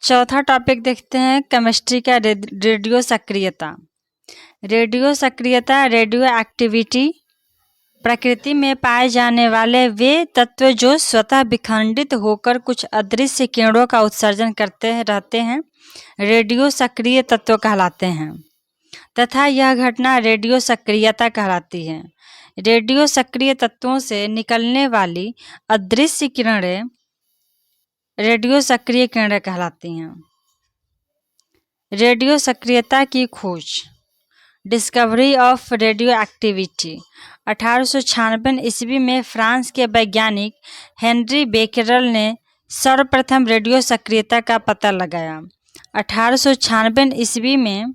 चौथा टॉपिक देखते हैं केमिस्ट्री का रेडियो सक्रियता। रेडियो सक्रियता रेडियो एक्टिविटी प्रकृति में पाए जाने वाले वे तत्व जो स्वतः विखंडित होकर कुछ अदृश्य किरणों का उत्सर्जन करते रहते हैं रेडियो सक्रिय तत्व कहलाते हैं तथा यह घटना रेडियो सक्रियता कहलाती है। रेडियो सक्रिय तत्वों से निकलने वाली अदृश्य किरणें रेडियो सक्रिय किरणें कहलाती हैं। रेडियो सक्रियता की खोज, डिस्कवरी ऑफ रेडियो एक्टिविटी। 1896 ईस्वी में फ्रांस के वैज्ञानिक हेनरी बेकेरल ने सर्वप्रथम रेडियो सक्रियता का पता लगाया। 1896 ईस्वी में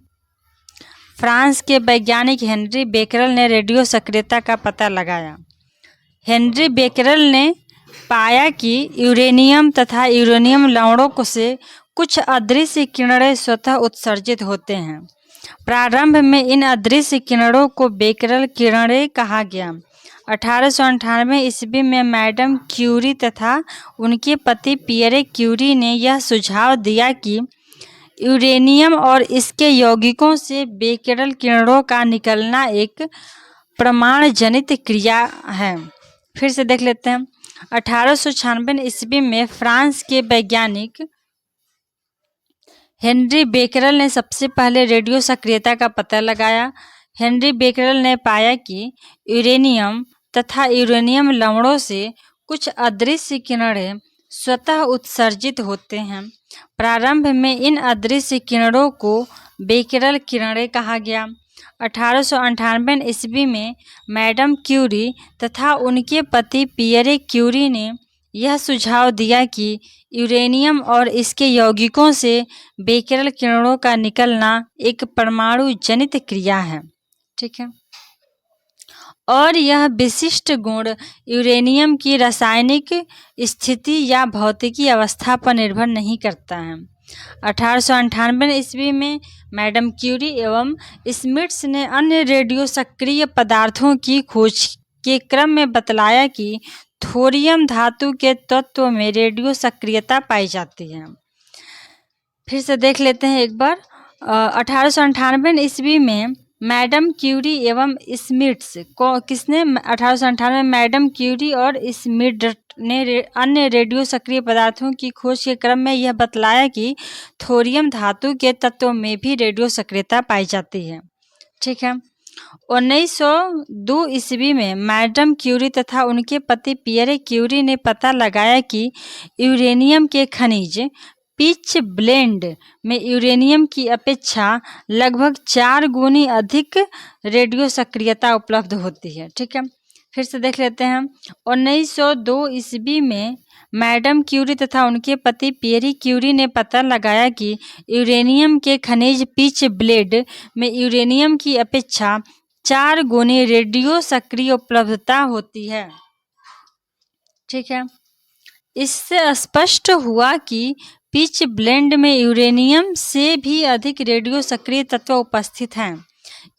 फ्रांस के वैज्ञानिक हेनरी बेकेरल ने रेडियो सक्रियता का पता लगाया। हेनरी बेकेरल ने पाया कि यूरेनियम तथा यूरेनियम लवणों से कुछ अदृश्य किरणें स्वतः उत्सर्जित होते हैं। प्रारंभ में इन अदृश्य किरणों को बेकेरल किरणें कहा गया। 1898 ईस्वी में मैडम क्यूरी तथा उनके पति पियरे क्यूरी ने यह सुझाव दिया कि यूरेनियम और इसके यौगिकों से बेकेरल किरणों का निकलना एक परमाणु जनित क्रिया है। फिर से देख लेते हैं। 1896 ईस्वी में फ्रांस के वैज्ञानिक हेनरी बेकेरल ने सबसे पहले रेडियो सक्रियता का पता लगाया। हेनरी बेकेरल ने पाया कि यूरेनियम तथा यूरेनियम लवणों से कुछ अदृश्य किरणें स्वतः उत्सर्जित होते हैं। प्रारंभ में इन अदृश्य किरणों को बेकेरल किरणें कहा गया। 1898 ईस्वी में मैडम क्यूरी तथा उनके पति पियरे क्यूरी ने यह सुझाव दिया कि यूरेनियम और इसके यौगिकों से बेकेरल किरणों का निकलना एक परमाणु जनित क्रिया है। ठीक है, और यह विशिष्ट गुण यूरेनियम की रासायनिक स्थिति या भौतिकी अवस्था पर निर्भर नहीं करता है। 1898 ईस्वी में मैडम क्यूरी एवं स्मिट्स ने अन्य रेडियो सक्रिय पदार्थों की खोज के क्रम में बतलाया कि थोरियम धातु के तत्व में रेडियो सक्रियता पाई जाती है। फिर से देख लेते हैं एक बार। 1898 ईस्वी में मैडम क्यूरी एवं स्मिट्स को किसने 1898 में मैडम क्यूरी और स्मिट ने अन्य रेडियो सक्रिय पदार्थों की खोज के क्रम में यह बतलाया कि थोरियम धातु के तत्व में भी रेडियो सक्रियता पाई जाती है। ठीक है, 1902 ईस्वी में मैडम क्यूरी तथा उनके पति पियरे क्यूरी ने पता लगाया कि यूरेनियम के खनिज पिच ब्लेंड में यूरेनियम की अपेक्षा लगभग 4 गुनी अधिक रेडियो सक्रियता उपलब्ध होती है। ठीक है, फिर से देख लेते हैं। 1902 ईस्वी में मैडम क्यूरी तथा उनके पति पियरे क्यूरी ने पता लगाया कि यूरेनियम के खनिज पिच ब्लेड में यूरेनियम की अपेक्षा 4 गुनी रेडियो सक्रिय उपलब्धता होती है। ठीक है, इससे स्पष्ट हुआ कि पिच ब्लेंड में यूरेनियम से भी अधिक रेडियो सक्रिय तत्व उपस्थित हैं।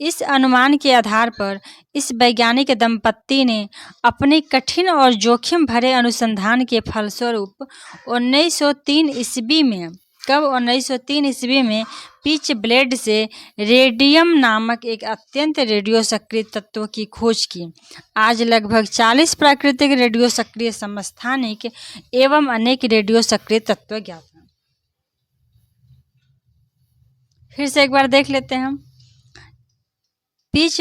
इस अनुमान के आधार पर इस वैज्ञानिक दंपत्ति ने अपने कठिन और जोखिम भरे अनुसंधान के फलस्वरूप 1903 ईस्वी में 1903 ईस्वी में पिच ब्लेड से रेडियम नामक एक अत्यंत रेडियो सक्रिय तत्व की खोज की। आज लगभग 40 प्राकृतिक रेडियो सक्रिय समस्थानिक एवं अनेक रेडियो सक्रिय तत्व ज्ञात हैं। फिर से एक बार देख लेते हैं। पिच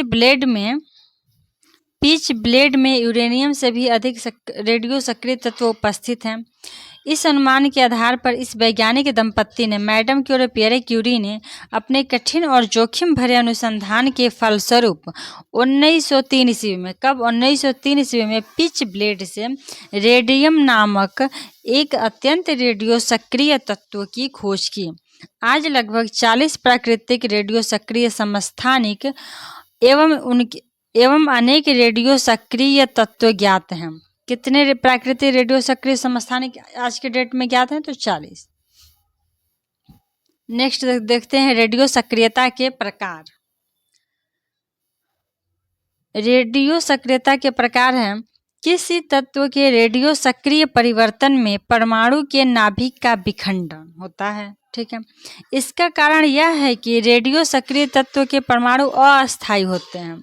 ब्लेड में यूरेनियम से भी अधिक रेडियो सक्रिय तत्व उपस्थित हैं। इस अनुमान के आधार पर इस वैज्ञानिक दंपत्ति ने मैडम क्यूरी और पियरे क्यूरी ने अपने कठिन और जोखिम भरे अनुसंधान के फलस्वरूप 1903 ईस्वी में 1903 ईस्वी में पिच ब्लेड से रेडियम नामक एक अत्यंत रेडियो सक्रिय तत्व की खोज की। आज लगभग 40 प्राकृतिक रेडियो सक्रिय समस्थानिक एवं अनेक रेडियो सक्रिय तत्व ज्ञात हैं। कितने प्राकृतिक रेडियो सक्रिय समस्थानिक आज के डेट में ज्ञात हैं? तो 40। नेक्स्ट देखते हैं रेडियो सक्रियता के प्रकार। रेडियो सक्रियता के प्रकार हैं किसी तत्व के रेडियो सक्रिय परिवर्तन में परमाणु के नाभिक का विखंडन होता है। ठीक है। इसका कारण यह है कि रेडियो सक्रिय तत्व के परमाणु अस्थायी होते हैं।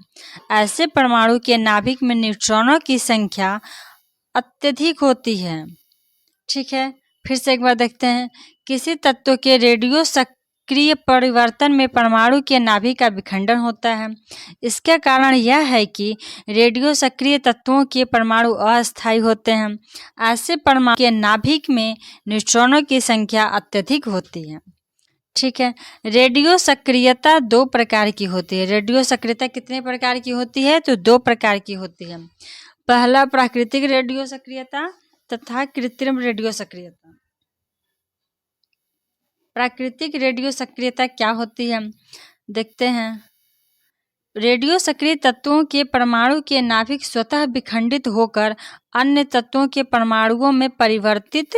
ऐसे परमाणु के नाभिक में न्यूट्रॉनों की संख्या अत्यधिक होती है। ठीक है, फिर से एक बार देखते हैं। किसी तत्व के रेडियो सक्रिय परिवर्तन में परमाणु के नाभिक का विखंडन होता है। इसका कारण यह है कि रेडियो सक्रिय तत्वों के परमाणु अस्थायी होते हैं। ऐसे परमाणु के नाभिक में न्यूट्रॉनों की संख्या अत्यधिक होती है। ठीक है। रेडियो सक्रियता दो प्रकार की होती है। रेडियो सक्रियता कितने प्रकार की होती है? तो दो प्रकार की होती है। पहला प्राकृतिक रेडियो सक्रियता तथा कृत्रिम रेडियो सक्रियता। प्राकृतिक रेडियो सक्रियता क्या होती है, देखते हैं। रेडियो सक्रिय तत्वों के परमाणु के नाभिक स्वतः विखंडित होकर अन्य तत्वों के परमाणुओं में परिवर्तित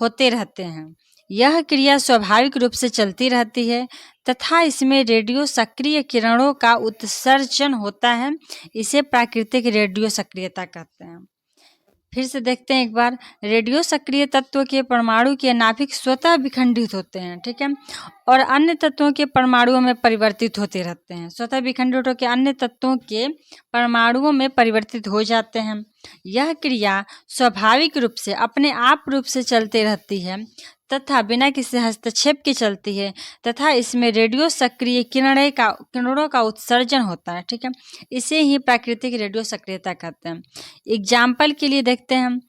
होते रहते हैं। यह क्रिया स्वाभाविक रूप से चलती रहती है तथा इसमें रेडियो सक्रिय किरणों का उत्सर्जन होता है। इसे प्राकृतिक रेडियो सक्रियता कहते हैं। फिर से देखते हैं एक बार। रेडियो सक्रिय तत्व के परमाणु के नाभिक स्वतः विखंडित होते हैं, ठीक है, और अन्य तत्वों के परमाणुओं में परिवर्तित होते रहते हैं। स्वतः विखंडित होकर अन्य तत्वों के परमाणुओं में परिवर्तित हो जाते हैं। यह क्रिया स्वाभाविक रूप से अपने आप रूप से चलती रहती है तथा बिना किसी हस्तक्षेप के चलती है तथा इसमें रेडियो सक्रिय किरणों का उत्सर्जन होता है। ठीक है, इसे ही प्राकृतिक रेडियो सक्रियता कहते हैं। एग्जाम्पल के लिए देखते हैं हम।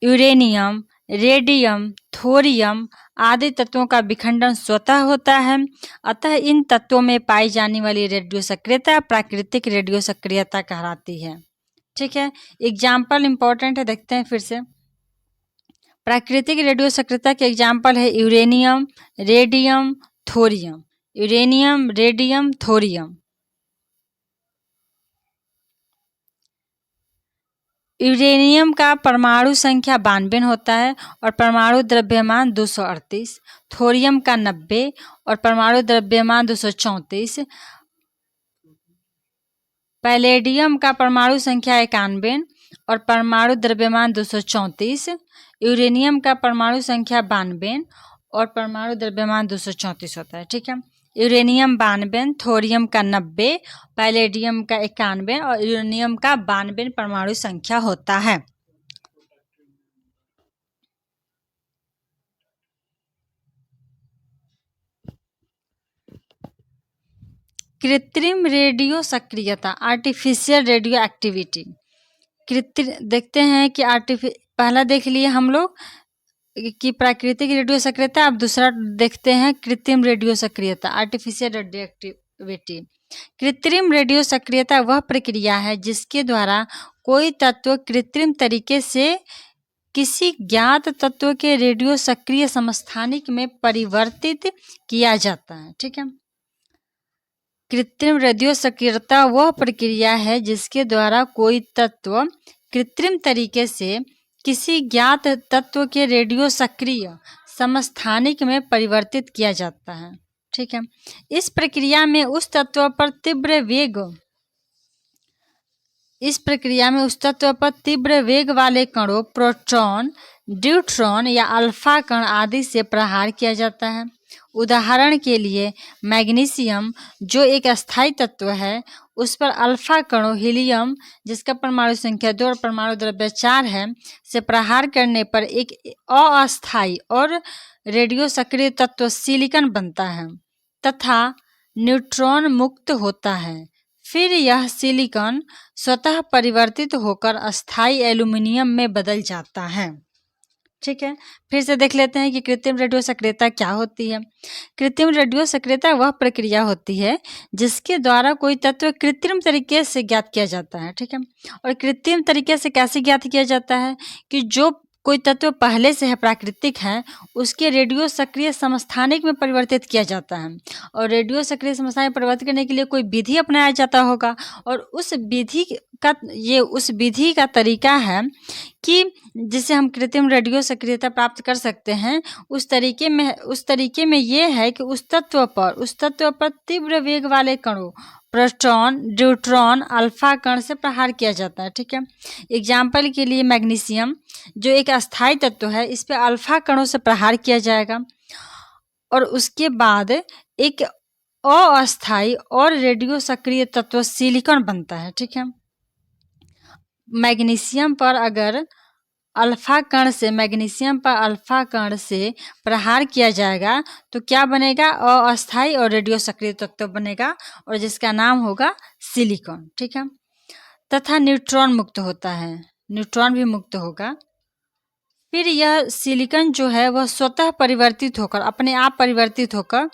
यूरेनियम, रेडियम, थोरियम आदि तत्वों का विखंडन स्वतः होता है, अतः इन तत्वों में पाई जाने वाली रेडियो सक्रियता प्राकृतिक रेडियो सक्रियता कहलाती है। ठीक है, एग्जाम्पल इंपॉर्टेंट है, देखते हैं फिर से। प्राकृतिक रेडियो सक्रियता के एग्जाम्पल है uranium, radium, thorium. Uranium, radium, thorium. Uranium का परमाणु संख्या 92 होता है और परमाणु द्रव्यमान 238, थोरियम का 90 और परमाणु द्रव्यमान 234, पैलेडियम का परमाणु संख्या 91 और परमाणु द्रव्यमान 234, यूरेनियम का परमाणु संख्या 92 और परमाणु द्रव्यमान 234 होता है। ठीक है, यूरेनियम 92, थोरियम का 90, पैलेडियम का 91 और यूरेनियम का 92 परमाणु संख्या होता है। कृत्रिम रेडियो सक्रियता, आर्टिफिशियल रेडियो एक्टिविटी। देखते हैं कि पहला देख लिए हम लोग कि प्राकृतिक रेडियो सक्रियता, अब दूसरा देखते हैं कृत्रिम रेडियो सक्रियता, आर्टिफिशियल रेडियो एक्टिविटी। कृत्रिम रेडियो सक्रियता वह प्रक्रिया है जिसके द्वारा कोई तत्व कृत्रिम तरीके से किसी ज्ञात तत्व के रेडियो सक्रिय समस्थानिक में परिवर्तित किया जाता है। ठीक है, कृत्रिम रेडियो सक्रियता वह प्रक्रिया है जिसके द्वारा कोई तत्व कृत्रिम तरीके से किसी ज्ञात तत्व के रेडियो सक्रिय समस्थानिक में परिवर्तित किया जाता है। ठीक है, इस प्रक्रिया में उस तत्व पर तीव्र वेग वाले कणों, प्रोटॉन, न्यूट्रॉन या अल्फा कण आदि से प्रहार किया जाता है। उदाहरण के लिए मैग्नीशियम जो एक अस्थायी तत्व है, उस पर अल्फा कणों हीलियम जिसका परमाणु संख्या 2 और परमाणु द्रव्य 4 है से प्रहार करने पर एक अस्थायी और रेडियो सक्रिय तत्व सिलिकॉन बनता है तथा न्यूट्रॉन मुक्त होता है। फिर यह सिलिकॉन स्वतः परिवर्तित होकर अस्थायी एल्यूमिनियम में बदल जाता है। ठीक है, फिर से देख लेते हैं कि कृत्रिम रेडियो सक्रियता क्या होती है। कृत्रिम रेडियो सक्रियता वह प्रक्रिया होती है जिसके द्वारा कोई तत्व कृत्रिम तरीके से ज्ञात किया जाता है। ठीक है, और कृत्रिम तरीके से कैसे ज्ञात किया जाता है कि जो कोई तत्व पहले से है, प्राकृतिक है, उसके रेडियो सक्रिय समस्थानिक में परिवर्तित किया जाता है और रेडियो सक्रिय समस्थानिक में परिवर्तित करने के लिए कोई विधि अपनाया जाता होगा और उस विधि का तरीका है कि जिसे हम कृत्रिम रेडियो सक्रियता प्राप्त कर सकते हैं। उस तरीके में ये है कि उस तत्व पर तीव्र वेग वाले कणों, प्रोटॉन, न्यूट्रॉन, अल्फा कण से प्रहार किया जाता है। ठीक है, एग्जाम्पल के लिए मैग्नीशियम जो एक अस्थायी तत्व है, इस पर अल्फा कणों से प्रहार किया जाएगा और उसके बाद एक अस्थाई और रेडियो सक्रिय तत्व सिलिकॉन बनता है। ठीक है, मैग्नीशियम पर अल्फा कण से प्रहार किया जाएगा तो क्या बनेगा? अस्थाई और रेडियो सक्रिय तत्व बनेगा और जिसका नाम होगा सिलिकॉन। ठीक है, तथा न्यूट्रॉन मुक्त होता है, न्यूट्रॉन भी मुक्त होगा। फिर यह सिलिकॉन जो है वह स्वतः परिवर्तित होकर, अपने आप परिवर्तित होकर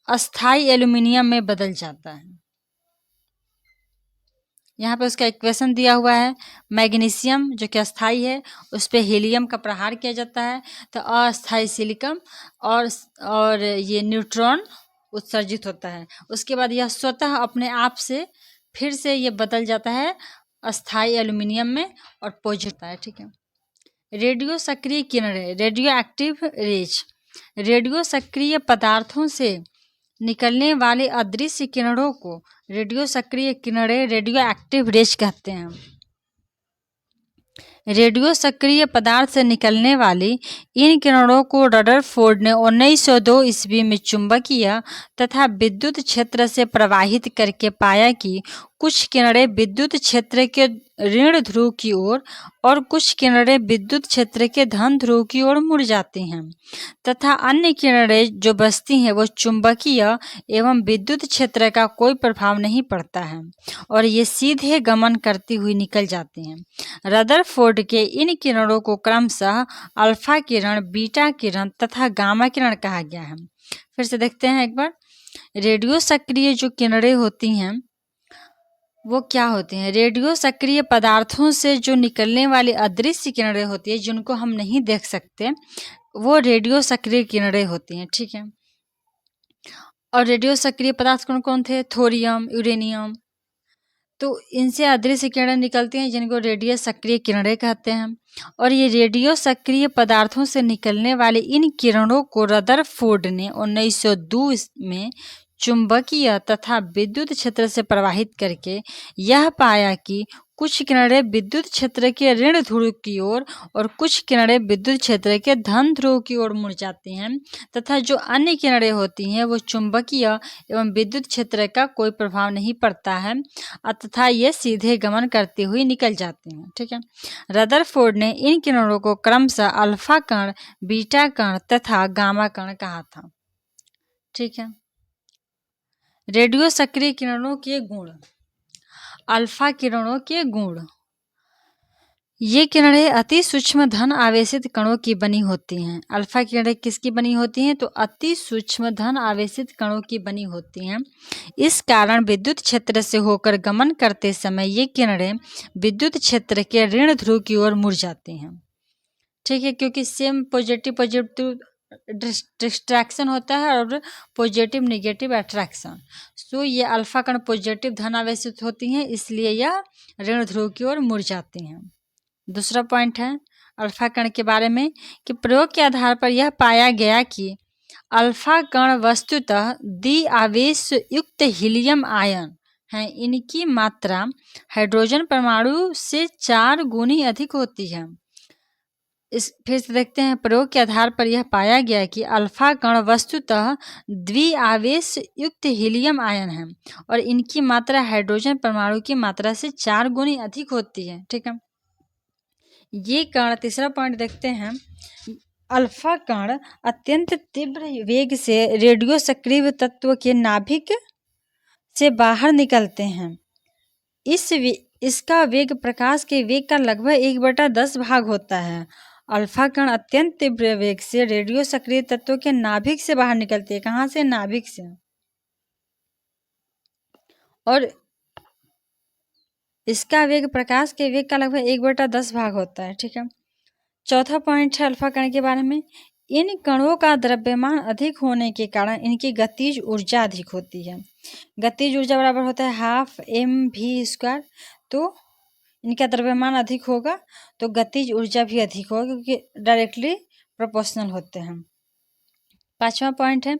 अस्थाई एल्यूमिनियम में बदल जाता है। यहाँ पे उसका इक्वेशन दिया हुआ है। मैग्नीशियम जो कि अस्थाई है उस पर हीलियम का प्रहार किया जाता है तो अस्थाई सिलिकॉन और ये न्यूट्रॉन उत्सर्जित होता है। उसके बाद यह स्वतः अपने आप से फिर से ये बदल जाता है अस्थाई एल्यूमिनियम में और पॉजिटिव है। ठीक है, रेडियो सक्रिय किरणें, रेडियो एक्टिव रेज, रेडियो सक्रिय पदार्थों से निकलने वाले अदृश्य किरणों को रेडियो सक्रिय किरणें, रेडियो एक्टिव रेज कहते हैं। रेडियो सक्रिय पदार्थ से निकलने वाली इन किरणों को रदरफोर्ड ने 1902 ईस्वी में चुंबकीय तथा विद्युत क्षेत्र से प्रवाहित करके पाया कि कुछ किरणें विद्युत क्षेत्र के ऋण ध्रुव की ओर और कुछ किरणें विद्युत क्षेत्र के धन ध्रुव की ओर मुड़ जाती हैं तथा अन्य किरणें जो बचती हैं वो चुंबकीय एवं विद्युत क्षेत्र का कोई प्रभाव नहीं पड़ता है और ये सीधे गमन करती हुई निकल जाती हैं। रदरफोर्ड के इन किरणों को क्रमशः अल्फा किरण, बीटा किरण तथा गामा किरण कहा गया है। फिर से देखते हैं एक बार, रेडियो सक्रिय जो किरणें होती हैं वो क्या होती हैं? रेडियो सक्रिय पदार्थों से जो निकलने वाली अदृश्य किरणें होती है जिनको हम नहीं देख सकते वो रेडियो सक्रिय किरणें होती हैं। ठीक है, और रेडियो सक्रिय पदार्थ कौन कौन थे? Thorium, uranium. तो इनसे अदृश्य किरणें निकलती हैं जिनको रेडियो सक्रिय किरणें कहते हैं। और ये रेडियो सक्रिय पदार्थों से निकलने वाले इन किरणों को रदरफोर्ड ने 1902 में चुंबकीय तथा विद्युत क्षेत्र से प्रवाहित करके यह पाया कि कुछ किरणें विद्युत क्षेत्र के ऋण ध्रुव की ओर और कुछ किरणें विद्युत क्षेत्र के धन ध्रुव की ओर मुड़ जाती हैं तथा जो अन्य किरणें होती हैं वो चुंबकीय एवं विद्युत क्षेत्र का कोई प्रभाव नहीं पड़ता है तथा ये सीधे गमन करती हुई निकल जाती हैं। ठीक है, रदरफोर्ड ने इन किरणों को क्रमशः अल्फा कण, बीटा कण तथा गामा कण कहा था। ठीक है, रेडियो सक्रिय किरणों के गुण। अल्फा किरणों के गुण, ये किरणें अति सूक्ष्म धन आवेशित कणों की बनी होती हैं। अल्फा किरणें किसकी बनी होती हैं? तो अति सूक्ष्म धन आवेशित कणों की बनी होती हैं। इस कारण विद्युत क्षेत्र से होकर गमन करते समय ये किरणें विद्युत क्षेत्र के ऋण ध्रुव की ओर मुड़ जाती हैं। ठीक है, क्योंकि सेम पॉजिटिव डिस्ट्रैक्शन होता है और पॉजिटिव निगेटिव अट्रैक्शन। सो ये अल्फा कण पॉजिटिव धन आवेशित होती हैं इसलिए यह ऋण ध्रुव की ओर मुड़ जाती हैं। दूसरा पॉइंट है अल्फा कण के बारे में कि प्रयोग के आधार पर यह पाया गया कि अल्फा कण वस्तुतः द्विआवेश युक्त हीलियम आयन हैं। इनकी मात्रा हाइड्रोजन परमाणु से 4 गुनी अधिक होती है। फिर से देखते हैं, प्रयोग के आधार पर यह पाया गया कि अल्फा कण वस्तुतः द्विआवेश युक्त हीलियम आयन है और इनकी मात्रा हाइड्रोजन परमाणु की मात्रा से 4 गुनी अधिक होती है। ठीक है, ये कण, तीसरा पॉइंट देखते हैं, अल्फा कण अत्यंत तीव्र वेग से रेडियो सक्रिय तत्व के नाभिक से बाहर निकलते हैं। इसका वेग प्रकाश के वेग का लगभग 1/10 भाग होता है। अल्फा कण अत्यंत तीव्र वेग से रेडियो सक्रिय तत्वों के नाभिक से बाहर निकलती है। कहाँ से? नाभिक से। और इसका वेग प्रकाश के वेग का लगभग 1/10 भाग होता है। ठीक है, चौथा पॉइंट है अल्फा कण के बारे में, इन कणों का द्रव्यमान अधिक होने के कारण इनकी गतिज ऊर्जा अधिक होती है। गतिज ऊर्जा बराबर होता है 12 mv²। तो इनका द्रव्यमान अधिक होगा तो गतिज ऊर्जा भी अधिक होगा क्योंकि डायरेक्टली प्रोपोर्शनल होते हैं। पांचवा पॉइंट है,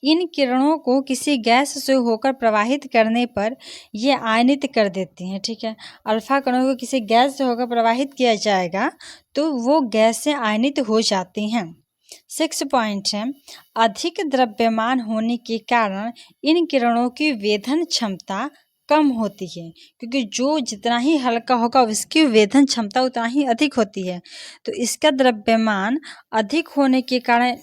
इन किरणों को किसी गैस से होकर प्रवाहित करने पर ये आयनित कर देती हैं। ठीक है, अल्फा कणों को किसी गैस से होकर प्रवाहित किया जाएगा तो वो गैस से आयनित हो जाती हैं। 6 पॉइंट है, अधिक द्रव्यमान होने के कारण इन किरणों की वेधन क्षमता कम होती है, क्योंकि जो जितना ही हल्का होगा उसकी वेधन क्षमता उतना ही अधिक होती है। तो इसका द्रव्यमान अधिक होने के कारण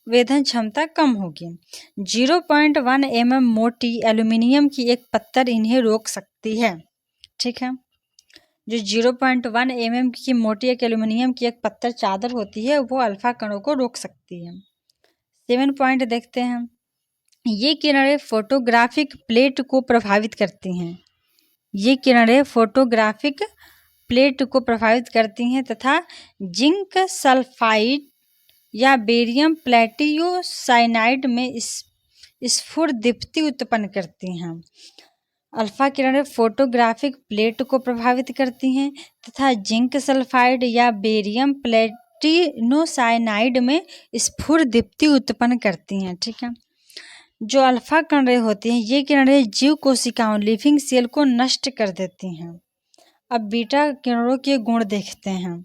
वेधन क्षमता कम होगी। 0.1 mm मोटी एल्यूमिनियम की एक पत्थर इन्हें रोक सकती है। ठीक है, जो 0.1 mm की मोटी एक एल्यूमिनियम की एक पत्थर चादर होती है वो अल्फा कणों को रोक सकती है। 7 पॉइंट देखते हैं, ये किरणें फोटोग्राफिक प्लेट को प्रभावित करती हैं। ये किरणें फोटोग्राफिक प्लेट को प्रभावित करती हैं तथा जिंक सल्फाइड या बेरियम प्लेटियोसाइनाइड में स्फुरदीप्ति उत्पन्न करती हैं। अल्फा किरणें फोटोग्राफिक प्लेट को प्रभावित करती हैं तथा जिंक सल्फाइड या बेरियम प्लेटिनोसाइनाइड में स्फुरदीप्ति उत्पन्न करती हैं। ठीक है, जो अल्फा किरणें होती हैं ये किरणें जीव कोशिकाओं लिविंग सेल को नष्ट कर देती हैं। अब बीटा किरणों के गुण देखते हैं।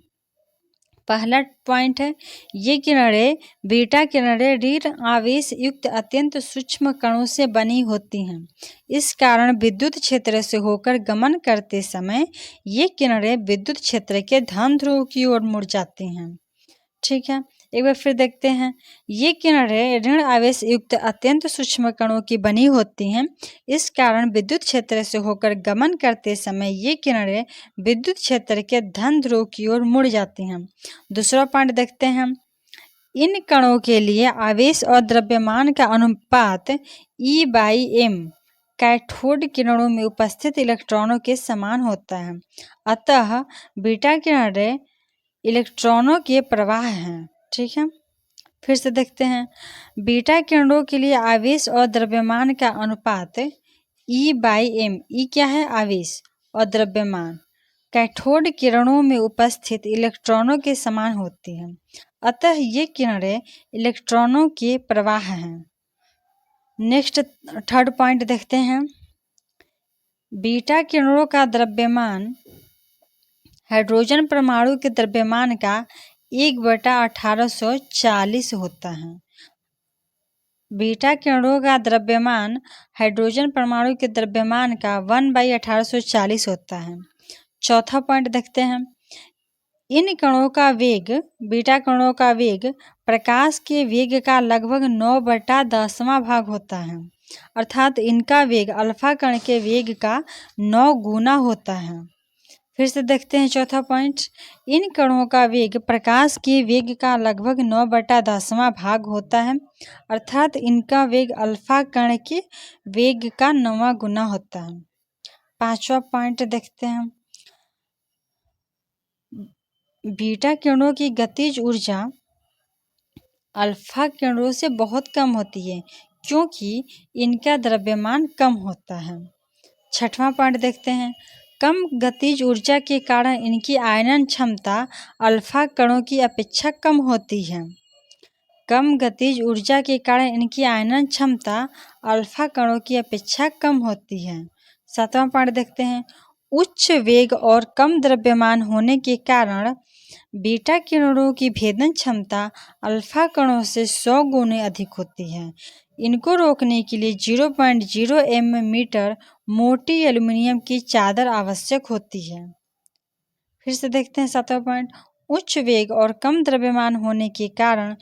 पहला पॉइंट है, ये किरणें बीटा किरणें ऋण आवेश युक्त अत्यंत सूक्ष्म कणों से बनी होती हैं। इस कारण विद्युत क्षेत्र से होकर गमन करते समय ये किरणें विद्युत क्षेत्र के धन ध्रुव की ओर मुड़ जाती हैं। ठीक है, एक बार फिर देखते हैं, ये किरणें ऋण आवेश युक्त अत्यंत सूक्ष्म कणों की बनी होती हैं। इस कारण विद्युत क्षेत्र से होकर गमन करते समय ये किरणें विद्युत क्षेत्र के धन ध्रुव की ओर मुड़ जाती हैं। दूसरा पॉइंट देखते हैं, इन कणों के लिए आवेश और द्रव्यमान का अनुपात E/m कैथोड किरणों में उपस्थित इलेक्ट्रॉनों के समान होता है। अतः बीटा किरणें इलेक्ट्रॉनों के प्रवाह हैं। ठीक है, फिर से देखते हैं, बीटा किरणों के लिए आवेश और द्रव्यमान का अनुपात E/m, E क्या है? आवेश, और द्रव्यमान कैथोड किरणों में उपस्थित इलेक्ट्रॉनों के समान होती है। अतः ये किरणें इलेक्ट्रॉनों के प्रवाह हैं। नेक्स्ट थर्ड पॉइंट देखते हैं, बीटा किरणों का द्रव्यमान हाइड्रोजन परमाणु के द्रव्यमान का 1/1840 होता है। बीटा किरणों का द्रव्यमान हाइड्रोजन परमाणु के द्रव्यमान का 1/1840 होता है। चौथा पॉइंट देखते हैं, इन कणों का वेग, बीटा कणों का वेग प्रकाश के वेग का लगभग 9/10वां भाग होता है, अर्थात इनका वेग अल्फा कण के वेग का 9 गुना होता है। फिर से देखते हैं चौथा पॉइंट, इन कणों का वेग प्रकाश के वेग का लगभग 9/10वां भाग होता है, अर्थात इनका वेग अल्फा कण के वेग का 9वां गुना होता है। पांचवा पॉइंट देखते हैं, बीटा किरणों की गतिज ऊर्जा अल्फा किरणों से बहुत कम होती है क्योंकि इनका द्रव्यमान कम होता है। छठवां पॉइंट देखते हैं, कम गतिज ऊर्जा के कारण इनकी आयनन क्षमता अल्फा कणों की अपेक्षा कम होती है। कम गतिज ऊर्जा के कारण इनकी आयनन क्षमता अल्फा कणों की अपेक्षा कम होती है। सातवां पॉइंट देखते हैं, उच्च वेग और कम द्रव्यमान होने के कारण बीटा किरणों की भेदन क्षमता अल्फा कणों से 100 गुने अधिक होती है। इनको रोकने के लिए 0.0 mm मोटी एल्यूमिनियम की चादर आवश्यक होती है। फिर से देखते हैं सातवां पॉइंट, उच्च वेग और कम द्रव्यमान होने के कारण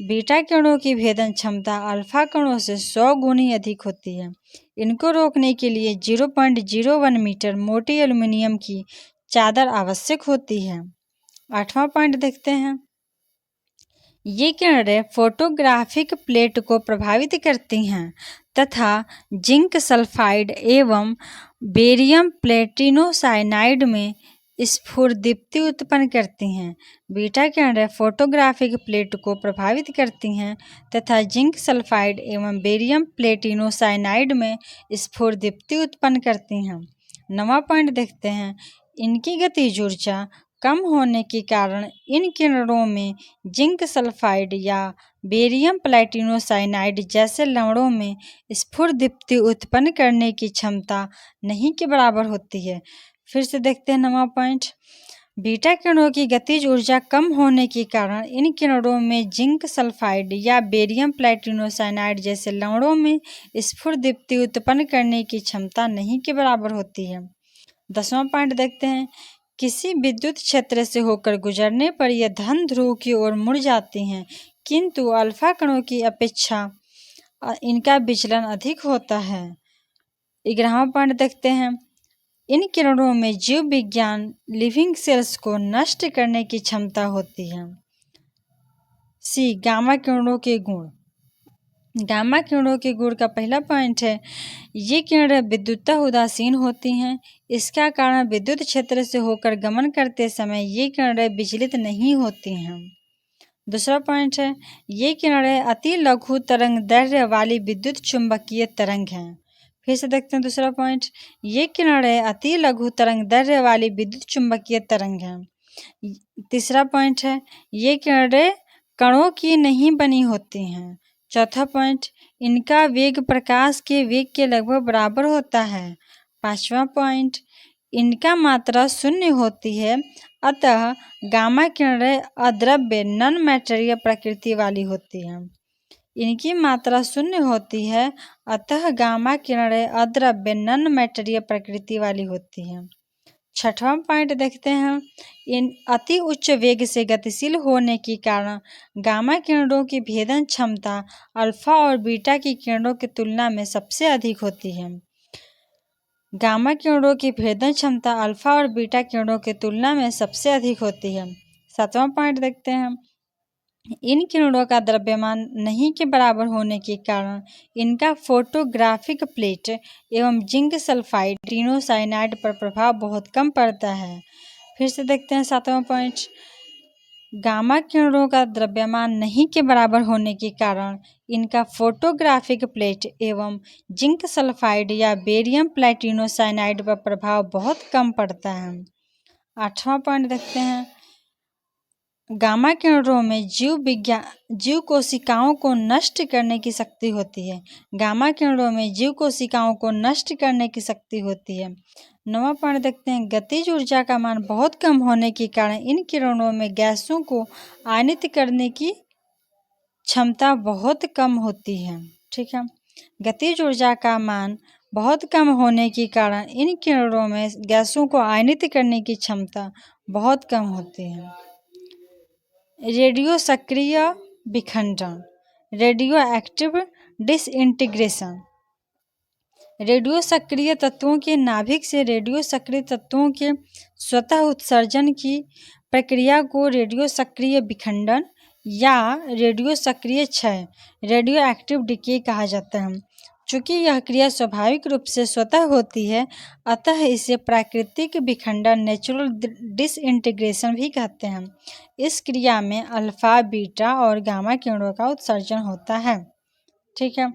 बीटा किरणों की भेदन क्षमता अल्फा कणों से 100 गुनी अधिक होती है। इनको रोकने के लिए 0.01 मीटर मोटी एल्यूमिनियम की चादर आवश्यक होती है। आठवां पॉइंट देखते हैं, ये किरणें फोटोग्राफिक प्लेट को प्रभावित करती हैं तथा जिंक सल्फाइड एवं बेरियम प्लेटिनोसाइनाइड में स्फुरदीप्ति उत्पन्न करती हैं। बीटा किरणें फोटोग्राफिक प्लेट को प्रभावित करती हैं तथा जिंक सल्फाइड एवं बेरियम प्लेटिनोसाइनाइड में स्फुरदीप्ति उत्पन्न करती हैं। नवा पॉइंट देखते हैं, इनकी गतिज ऊर्जा कम होने के कारण इन किरणों में जिंक सल्फाइड या बेरियम प्लेटिनोसाइनाइड जैसे लवणों में स्फुरदीप्ति उत्पन्न करने की क्षमता नहीं के बराबर होती है। फिर से देखते हैं नवा पॉइंट, बीटा किरणों की गतिज ऊर्जा कम होने के कारण इन किरणों में जिंक सल्फाइड या बेरियम प्लैटिनोसाइनाइड जैसे लवणों में स्फुरदीप्ति उत्पन्न करने की क्षमता नहीं के बराबर होती है। 10वां पॉइंट देखते हैं। किसी विद्युत क्षेत्र से होकर गुजरने पर यह धन ध्रुव की ओर मुड़ जाती हैं, किंतु अल्फा कणों की अपेक्षा इनका विचलन अधिक होता है। 11वां पॉइंट देखते हैं। इन किरणों में जीव विज्ञान लिविंग सेल्स को नष्ट करने की क्षमता होती है। सी, गामा किरणों के गुण। गामा किरणों के गुण का पहला पॉइंट है, ये किरणें विद्युतः उदासीन होती हैं। इसका कारण विद्युत क्षेत्र से होकर गमन करते समय ये किरणें विचलित नहीं होती हैं। दूसरा पॉइंट है, ये किरणें अति लघु तरंग दैर्घ्य वाली विद्युत चुंबकीय तरंग हैं। फिर से देखते हैं दूसरा पॉइंट, ये किरणें अति लघु तरंग दैर्घ्य वाली विद्युत चुंबकीय तरंग हैं। तीसरा पॉइंट है, ये किरणें कणों की नहीं बनी होती हैं। चौथा पॉइंट, इनका वेग प्रकाश के वेग के लगभग बराबर होता है। 5वां पॉइंट, इनका मात्रा शून्य होती है, अतः गामा किरणें अद्रव्य नॉन मैटेरियल प्रकृति वाली होती हैं। इनकी मात्रा शून्य होती है, अतः गामा किरणें अद्रव्य नॉन मैटेरियल प्रकृति वाली होती हैं। 6वां पॉइंट देखते हैं। इन अति उच्च वेग से गतिशील होने के कारण गामा किरणों की भेदन क्षमता अल्फा और बीटा की किरणों की तुलना में सबसे अधिक होती है। गामा किरणों की भेदन क्षमता अल्फा और बीटा किरणों की तुलना में सबसे अधिक होती है। 7वां पॉइंट देखते हैं। इन किरणों का द्रव्यमान नहीं के बराबर होने के कारण इनका फोटोग्राफिक प्लेट एवं जिंक सल्फाइड टिनोसाइनाइड पर प्रभाव बहुत कम पड़ता है। फिर से देखते हैं 7वां पॉइंट, गामा किरणों का द्रव्यमान नहीं के बराबर होने के कारण इनका फोटोग्राफिक प्लेट एवं जिंक सल्फाइड या बेरियम प्लैटिनोसाइनाइड पर प्रभाव बहुत कम पड़ता है। 8वां पॉइंट देखते हैं। गामा किरणों में जीव कोशिकाओं को नष्ट करने की शक्ति होती है। गामा किरणों में जीव कोशिकाओं को नष्ट करने की शक्ति होती है। 9वां पॉइंट देखते हैं। गतिज ऊर्जा का मान बहुत कम होने के कारण इन किरणों में गैसों को आयनित करने की क्षमता बहुत कम होती है। ठीक है, गतिज ऊर्जा का मान बहुत कम होने के कारण इन किरणों में गैसों को आयनित करने की क्षमता बहुत कम होती है। रेडियो सक्रिय विखंडन, रेडियो एक्टिव डिसइंटीग्रेशन। रेडियो सक्रिय तत्वों के नाभिक से रेडियो सक्रिय तत्वों के स्वतः उत्सर्जन की प्रक्रिया को रेडियो सक्रिय विखंडन या रेडियो सक्रिय क्षय, रेडियो एक्टिव डिके कहा जाता है। चूँकि यह क्रिया स्वाभाविक रूप से स्वतः होती है, अतः इसे प्राकृतिक विखंडन नेचुरल डिसइंटीग्रेशन भी कहते हैं। इस क्रिया में अल्फा, बीटा और गामा किरणों का उत्सर्जन होता है। ठीक है,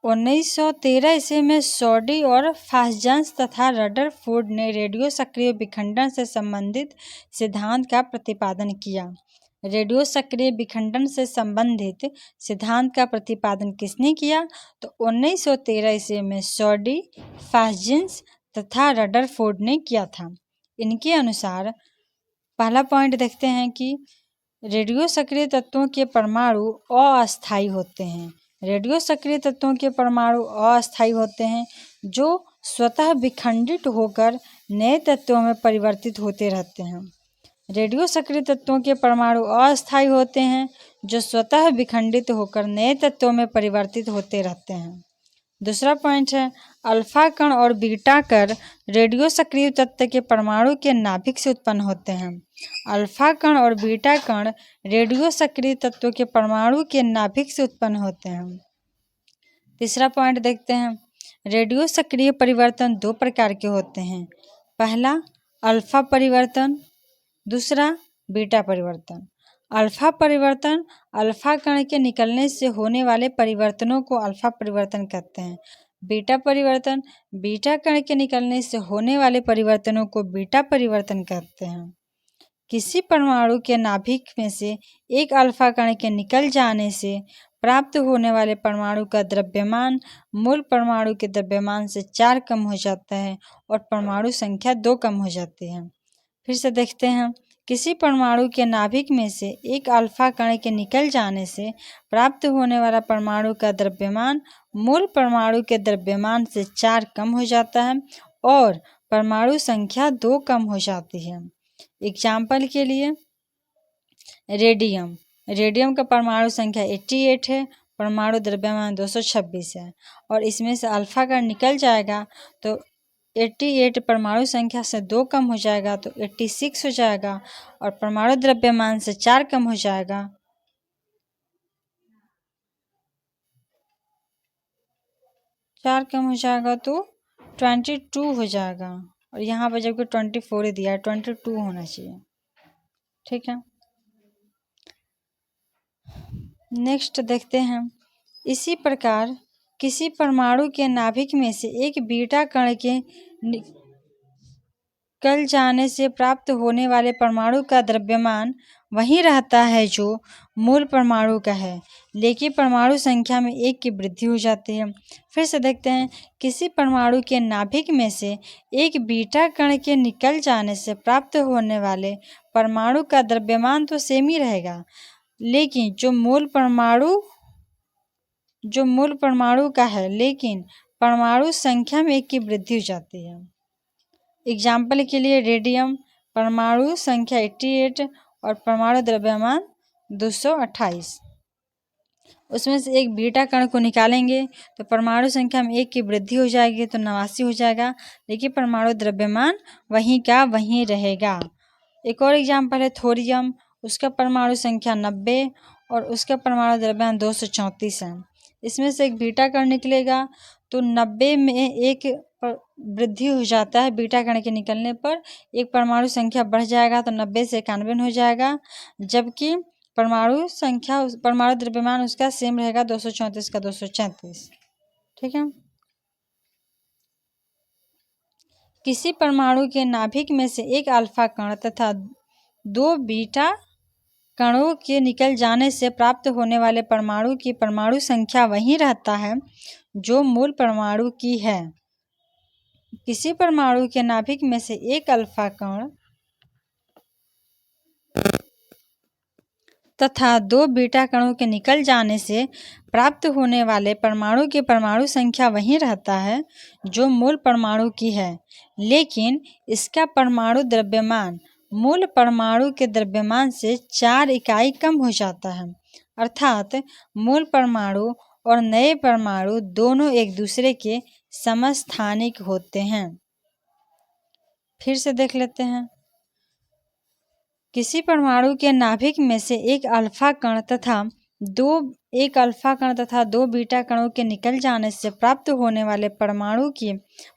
1913 ईस्वी में सॉडी और फास्जन्स तथा रदरफोर्ड ने रेडियो सक्रिय विखंडन से संबंधित सिद्धांत का प्रतिपादन किया। रेडियो सक्रिय विखंडन से संबंधित सिद्धांत का प्रतिपादन किसने किया? तो 1913 ईस्वी में सॉडी, फास्जन्स तथा रदरफोर्ड ने किया था। इनके अनुसार पहला पॉइंट देखते हैं कि रेडियो सक्रिय तत्वों के परमाणु अस्थायी होते हैं। रेडियो सक्रिय तत्वों के परमाणु अस्थायी होते हैं जो स्वतः विखंडित होकर नए तत्वों में परिवर्तित होते रहते हैं। रेडियो सक्रिय तत्वों के परमाणु अस्थायी होते हैं जो स्वतः विखंडित होकर नए तत्वों में परिवर्तित होते रहते हैं। दूसरा पॉइंट है, अल्फा कण और बीटा कण रेडियो सक्रिय तत्व के परमाणु के नाभिक से उत्पन्न होते हैं। अल्फा कण और बीटा कण रेडियो सक्रिय तत्व के परमाणु के नाभिक से उत्पन्न होते हैं। तीसरा पॉइंट देखते हैं। रेडियो सक्रिय परिवर्तन दो प्रकार के होते हैं। पहला अल्फा परिवर्तन, दूसरा बीटा परिवर्तन। अल्फा परिवर्तन अल्फा कण के निकलने से होने वाले परिवर्तनों को अल्फा परिवर्तन कहते हैं। बीटा परिवर्तन बीटा कण के निकलने से होने वाले परिवर्तनों को बीटा परिवर्तन कहते हैं। किसी परमाणु के नाभिक में से एक अल्फा कण के निकल जाने से प्राप्त होने वाले परमाणु का द्रव्यमान मूल परमाणु के द्रव्यमान से 4 कम हो जाता है और परमाणु संख्या 2 कम हो जाती है। फिर से देखते हैं, किसी परमाणु के नाभिक में से एक अल्फा कण के निकल जाने से प्राप्त होने वाला परमाणु का द्रव्यमान मूल परमाणु के द्रव्यमान से 4 कम हो जाता है और परमाणु संख्या 2 कम हो जाती है। एग्जाम्पल के लिए रेडियम का परमाणु संख्या 88 है, परमाणु द्रव्यमान 226 है और इसमें से अल्फा कण निकल जाएगा तो 88 परमाणु संख्या से 2 कम हो जाएगा तो 86 हो जाएगा और परमाणु द्रव्यमान से 4 कम हो जाएगा तो 22 हो जाएगा और यहाँ पर जबकि 24 ही दिया है, 22 होना चाहिए। ठीक है, नेक्स्ट देखते हैं, इसी प्रकार किसी परमाणु के नाभिक में से एक बीटा कण के निकल जाने से प्राप्त होने वाले परमाणु का द्रव्यमान वही रहता है जो मूल परमाणु का है, लेकिन परमाणु संख्या में 1 की वृद्धि हो जाती है। फिर से देखते हैं, किसी परमाणु के नाभिक में से एक बीटा कण के निकल जाने से प्राप्त होने वाले परमाणु का द्रव्यमान तो सेम ही रहेगा, लेकिन जो मूल परमाणु का है लेकिन परमाणु संख्या में 1 की वृद्धि हो जाती है। एग्जाम्पल के लिए रेडियम परमाणु संख्या 88 और परमाणु द्रव्यमान 228, उसमें से एक बीटा कण को निकालेंगे तो परमाणु संख्या में 1 की वृद्धि हो जाएगी तो 89 हो जाएगा, लेकिन परमाणु द्रव्यमान वहीं का वहीं रहेगा। एक और एग्जाम्पल है थोरियम, उसका परमाणु संख्या 90 और उसका परमाणु द्रव्यमान 234 है। इसमें से एक बीटा कण निकलेगा तो 90 में 1 वृद्धि हो जाता है, बीटा कण के निकलने पर एक परमाणु संख्या बढ़ जाएगा तो 90 से 91 हो जाएगा, जबकि परमाणु द्रव्यमान उसका सेम रहेगा 234 का 234। ठीक है, किसी परमाणु के नाभिक में से एक अल्फा कण तथा 2 बीटा कणों के निकल जाने से प्राप्त होने वाले परमाणु की परमाणु संख्या वही रहता है जो मूल परमाणु की है। किसी परमाणु के नाभिक में से एक अल्फा कण तथा 2 बीटा कणों के निकल जाने से प्राप्त होने वाले परमाणु की परमाणु संख्या वही रहता है जो मूल परमाणु की है, लेकिन इसका परमाणु द्रव्यमान मूल परमाणु के द्रव्यमान से 4 इकाई कम हो जाता है, अर्थात मूल परमाणु और नए परमाणु दोनों एक दूसरे के समस्थानिक होते हैं। फिर से देख लेते हैं, किसी परमाणु के नाभिक में से एक अल्फा कण तथा 2 बीटा कणों के निकल जाने से प्राप्त होने वाले परमाणु की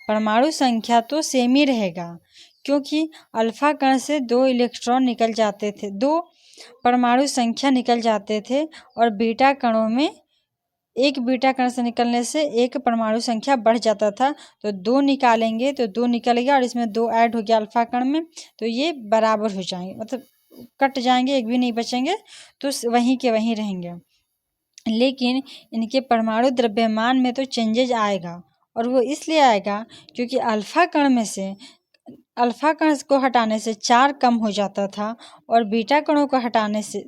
परमाणु संख्या तो सेम ही रहेगा, क्योंकि अल्फा कण से 2 इलेक्ट्रॉन निकल जाते थे, 2 परमाणु संख्या निकल जाते थे और बीटा कणों में एक बीटा कण से निकलने से एक परमाणु संख्या बढ़ जाता था, तो 2 निकालेंगे तो 2 निकल गया और इसमें 2 ऐड हो गया अल्फा कण में, तो ये बराबर हो जाएंगे, मतलब कट जाएंगे, एक भी नहीं बचेंगे, तो वहीं के वहीं रहेंगे। लेकिन इनके परमाणु द्रव्यमान में तो चेंजेज आएगा, और वो इसलिए आएगा क्योंकि अल्फा कण को हटाने से 4 कम हो जाता था और बीटा कणों को हटाने से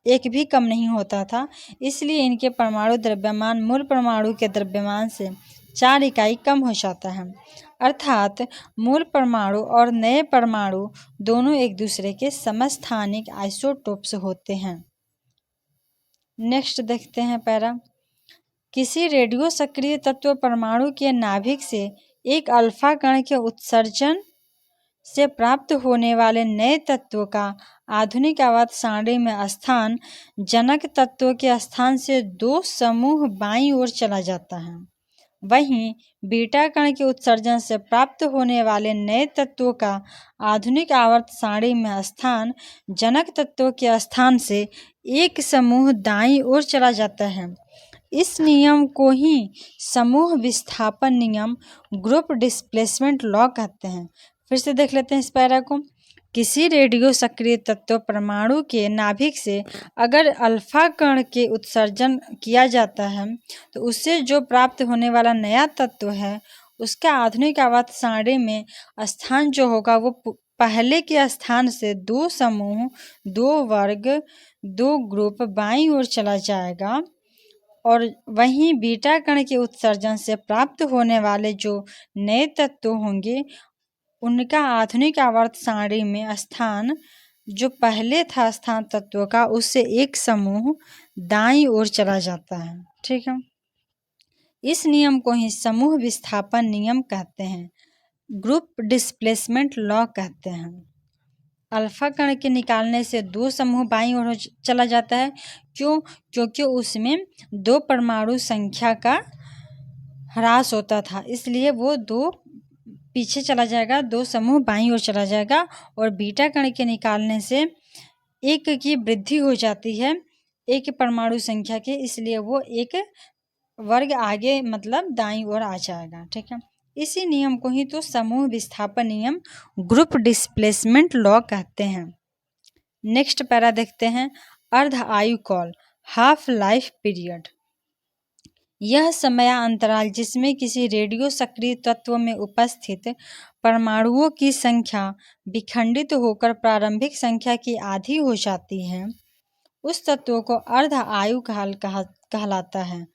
1 भी कम नहीं होता था, इसलिए इनके परमाणु द्रव्यमान मूल परमाणु के द्रव्यमान से 4 इकाई कम हो जाता है, अर्थात मूल परमाणु और नए परमाणु दोनों एक दूसरे के समस्थानिक आइसोटोप्स होते हैं। नेक्स्ट देखते हैं पैरा, किसी रेडियो सक्रिय तत्व परमाणु के नाभिक से एक अल्फा कण के उत्सर्जन से प्राप्त होने वाले नए तत्व का आधुनिक आवर्त सारणी में स्थान जनक तत्व के स्थान से 2 समूह बाईं ओर चला जाता है। वहीं बीटा कण के उत्सर्जन से प्राप्त होने वाले नए तत्वों का आधुनिक आवर्त सारणी में स्थान जनक तत्व के स्थान से 1 समूह दाईं ओर चला जाता है। इस नियम को ही समूह विस्थापन नियम, ग्रुप डिस्प्लेसमेंट लॉ कहते हैं। फिर से देख लेते हैं इस पैरा को, किसी रेडियो सक्रिय तत्व परमाणु के नाभिक से अगर अल्फा कण के उत्सर्जन किया जाता है तो उससे जो प्राप्त होने वाला नया तत्व है उसका आधुनिक आवर्त सारणी में स्थान जो होगा वो पहले के स्थान से 2 समूह, 2 वर्ग, 2 ग्रुप बाईं ओर चला जाएगा और वहीं बीटा कण के उत्सर्जन से प्राप्त होने वाले जो नए तत्व होंगे उनका आधुनिक आवर्त सारणी में स्थान जो पहले था स्थान तत्व का उससे एक समूह दाईं ओर चला जाता है। ठीक है, इस नियम को ही समूह विस्थापन नियम कहते हैं, ग्रुप डिस्प्लेसमेंट लॉ कहते हैं। अल्फा कण के निकालने से 2 समूह बाईं ओर चला जाता है। क्यों? क्योंकि उसमें 2 परमाणु संख्या का ह्रास होता था, इसलिए वो 2 पीछे चला जाएगा, 2 समूह बाईं ओर चला जाएगा। और बीटा कण के निकालने से 1 की वृद्धि हो जाती है 1 परमाणु संख्या के, इसलिए वो 1 वर्ग आगे मतलब दाईं ओर आ जाएगा। ठीक है, इसी नियम को ही तो समूह विस्थापन नियम, ग्रुप डिस्प्लेसमेंट लॉ कहते हैं। नेक्स्ट पैरा देखते हैं, अर्ध आयु काल, हाफ लाइफ पीरियड। यह समय अंतराल जिसमें किसी रेडियो सक्रिय तत्व में उपस्थित परमाणुओं की संख्या विखंडित होकर प्रारंभिक संख्या की आधी हो जाती है, उस तत्व को अर्ध आयु काल कहलाता है।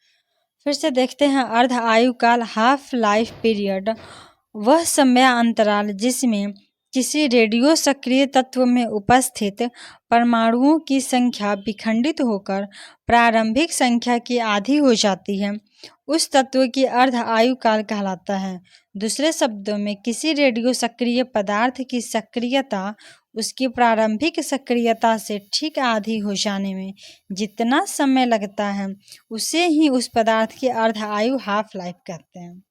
फिर से देखते हैं, अर्ध आयु काल, हाफ लाइफ पीरियड, वह समय अंतराल जिसमें किसी रेडियो सक्रिय तत्व में उपस्थित परमाणुओं की संख्या विखंडित होकर प्रारंभिक संख्या की आधी हो जाती है, उस तत्व की अर्ध आयु काल कहलाता है। दूसरे शब्दों में, किसी रेडियो सक्रिय पदार्थ की सक्रियता उसकी प्रारंभिक सक्रियता से ठीक आधी हो जाने में जितना समय लगता है उसे ही उस पदार्थ की अर्ध आयु, हाफ लाइफ कहते हैं।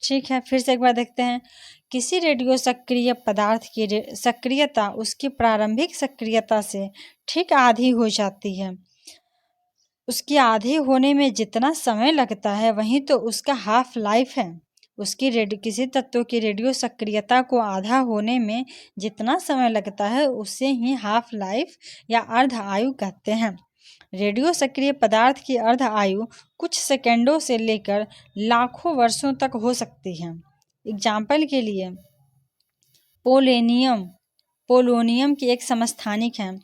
ठीक है, फिर से एक बार देखते हैं, किसी रेडियो सक्रिय पदार्थ की सक्रियता उसकी प्रारंभिक सक्रियता से ठीक आधी हो जाती है, उसकी आधी होने में जितना समय लगता है वही तो उसका हाफ लाइफ है। उसकी किसी तत्व की रेडियो सक्रियता को आधा होने में जितना समय लगता है उसे ही हाफ लाइफ या अर्ध आयु कहते हैं। रेडियो सक्रिय पदार्थ की अर्ध आयु कुछ सेकंडों से लेकर लाखों वर्षों तक हो सकती है। एग्जाम्पल के लिए, पोलोनियम की एक समस्थानिक है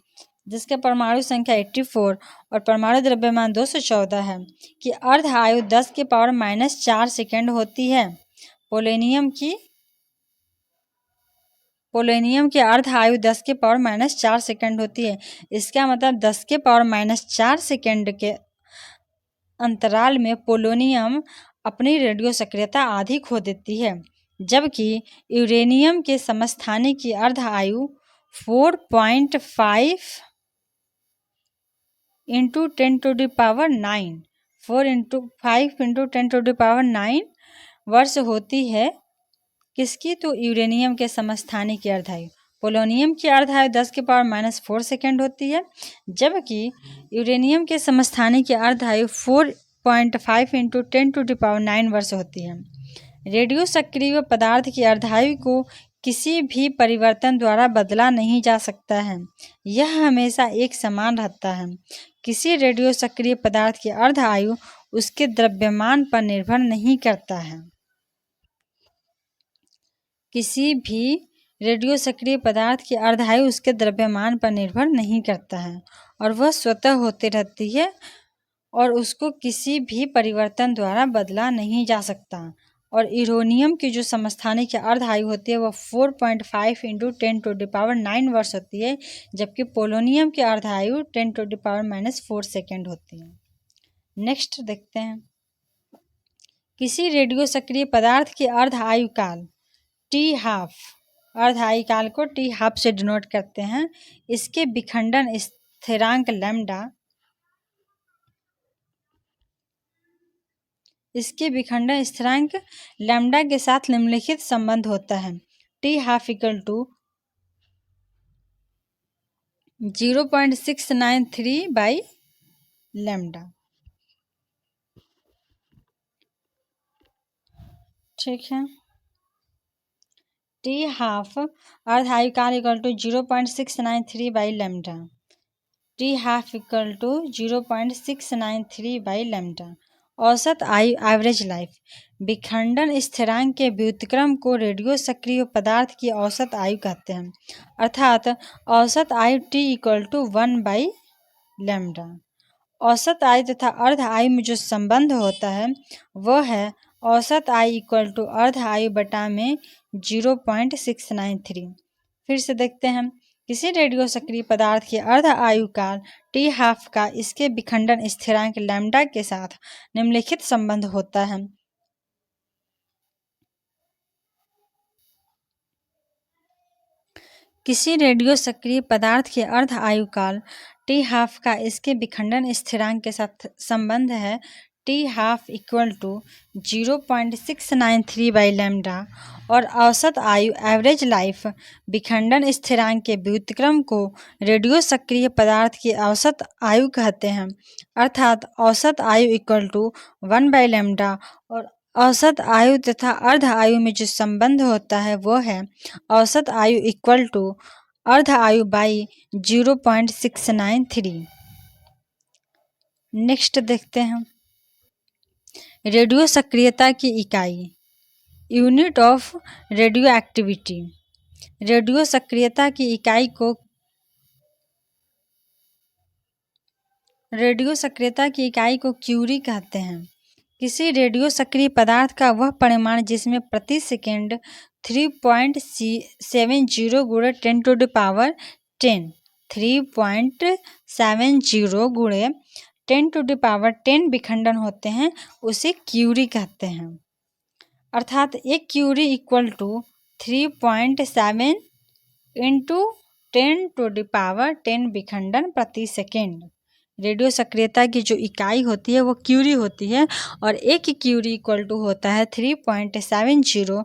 जिसके परमाणु संख्या 84 और परमाणु द्रव्यमान 214 है, कि अर्ध आयु 10 के पावर -4 सेकेंड होती है। पोलोनियम की अर्ध आयु 10 के पावर -4 सेकेंड होती है। इसका मतलब 10 के पावर -4 सेकेंड के अंतराल में पोलोनियम अपनी रेडियो सक्रियता आधी खो देती है, जबकि यूरेनियम के समस्थानिक की अर्ध आयु 4.5 इंटू 10⁹ 4 इंटू 5 इंटू 10⁹ वर्ष होती है। किसकी? तो यूरेनियम के समस्थानिक की अर्ध आयु। पोलोनियम की अर्ध आयु 10 के पावर -4 सेकेंड होती है, जबकि यूरेनियम के समस्थानिक की अर्ध आयु 4.5 इंटू 10⁹ वर्ष होती है। रेडियो सक्रिय पदार्थ की अर्धायु को किसी भी परिवर्तन द्वारा बदला नहीं जा सकता है, यह हमेशा एक समान रहता है। किसी रेडियो सक्रिय पदार्थ की अर्ध आयु उसके द्रव्यमान पर निर्भर नहीं करता है। किसी भी रेडियो सक्रिय पदार्थ की अर्ध आयु उसके द्रव्यमान पर निर्भर नहीं करता है और वह स्वतः होती रहती है और उसको किसी भी परिवर्तन द्वारा बदला नहीं जा सकता। और यूरेनियम की जो समस्थानिक अर्ध आयु होती है वह 4.5 इंटू 10⁹ वर्ष होती है, जबकि पोलोनियम की अर्ध आयु 10⁻⁻4 सेकेंड होती है। नेक्स्ट देखते हैं, किसी रेडियो सक्रिय पदार्थ की अर्ध आयु काल, टी हाफ, अर्ध आयु काल को टी हाफ से डिनोट करते हैं। इसके विखंडन स्थिरांक लैम्डा, इसके विखंडन स्थिरांक लैम्डा के साथ निम्नलिखित संबंध होता है, T half equal to 0.693 by lambda. ठीक है, टी हाफ अर्ध आयु काल equal to 0.693 by lambda. T half equal to 0.693 by lambda. औसत आयु एवरेज लाइफ। विखंडन स्थिरांक के व्युत्क्रम को रेडियो सक्रिय पदार्थ की औसत आयु कहते हैं, अर्थात औसत आयु T equal to 1 by lambda. औसत आयु तथा अर्ध आयु में जो संबंध होता है वह है औसत आयु इक्वल टू अर्ध आयु बटा में 0.693। फिर से देखते हैं, किसी रेडियो सक्रिय पदार्थ के अर्ध आयु काल टी हाफ का इसके विखंडन स्थिरांक लैम्डा के साथ निम्नलिखित संबंध होता है। किसी रेडियो सक्रिय पदार्थ के अर्ध आयु काल टी हाफ का इसके विखंडन स्थिरांक के साथ संबंध है T half equal to 0.693 by lambda और औसत आयु एवरेज लाइफ विखंडन स्थिरांक के व्युत्क्रम को रेडियो सक्रिय पदार्थ की औसत आयु कहते हैं, अर्थात औसत आयु इक्वल टू 1 बाई लैम्डा। और औसत आयु तथा अर्ध आयु में जो संबंध होता है वो है औसत आयु इक्वल टू अर्ध आयु बाई 0.693। नेक्स्ट देखते हैं, रेडियो सक्रियता की इकाई, unit of radio activity. Radio सक्रियता की इकाई को क्यूरी कहते हैं। किसी रेडियो सक्रिय पदार्थ का वह परिमाण जिसमें प्रति सेकेंड 3.70 गुणे 10 टू द पावर 10 3.70 गुणे 10 टू द पावर 10 विखंडन होते हैं उसे क्यूरी कहते हैं, अर्थात एक curie equal to 3.7 into 10 to the power 10 विखंडन प्रति सेकेंड। रेडियो सक्रियता की जो इकाई होती है वो क्यूरी होती है और एक क्यूरी इक्वल टू होता है 3.70